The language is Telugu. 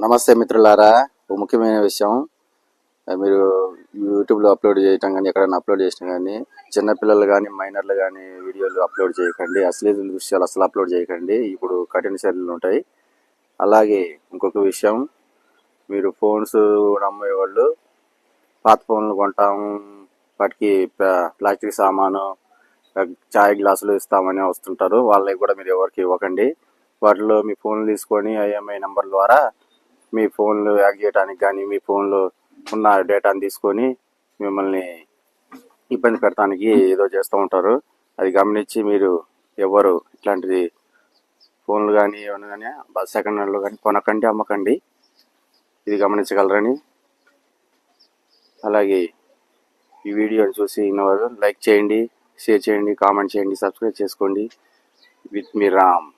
నమస్తే మిత్రులారా, ఒక ముఖ్యమైన విషయం. మీరు యూట్యూబ్లో అప్లోడ్ చేయటం కానీ ఎక్కడైనా అప్లోడ్ చేసినా కానీ చిన్నపిల్లలు కానీ మైనర్లు కానీ వీడియోలు అప్లోడ్ చేయకండి. అశ్లీల దృశ్యాలు అసలు అప్లోడ్ చేయకండి. ఇప్పుడు కఠిన చర్యలు ఉంటాయి. అలాగే ఇంకొక విషయం, మీరు ఫోన్స్ నమ్మేవాళ్ళు పాత ఫోన్లు కొంటాం, వాటికి ప్లాస్టిక్ సామాను, చాయ్ గ్లాసులు ఇస్తామని వస్తుంటారు. వాళ్ళకి కూడా మీరు ఎవరికి ఇవ్వకండి. వాటిలో మీ ఫోన్లు తీసుకొని ఐఎంఐ నెంబర్ ద్వారా మీ ఫోన్లు హ్యాక్ చేయడానికి కానీ మీ ఫోన్లో ఉన్న డేటాని తీసుకొని మిమ్మల్ని ఇబ్బంది పెడతానికి ఏదో చేస్తూ ఉంటారు. అది గమనించి మీరు ఎవరు ఇట్లాంటిది ఫోన్లు కానీ ఏమైనా కానీ సెకండ్ హ్యాండ్లో కానీ కొనకండి, అమ్మకండి. ఇది గమనించగలరని. అలాగే ఈ వీడియోని చూసి ఉన్నవారు లైక్ చేయండి, షేర్ చేయండి, కామెంట్ చేయండి, సబ్స్క్రైబ్ చేసుకోండి. With me Ram.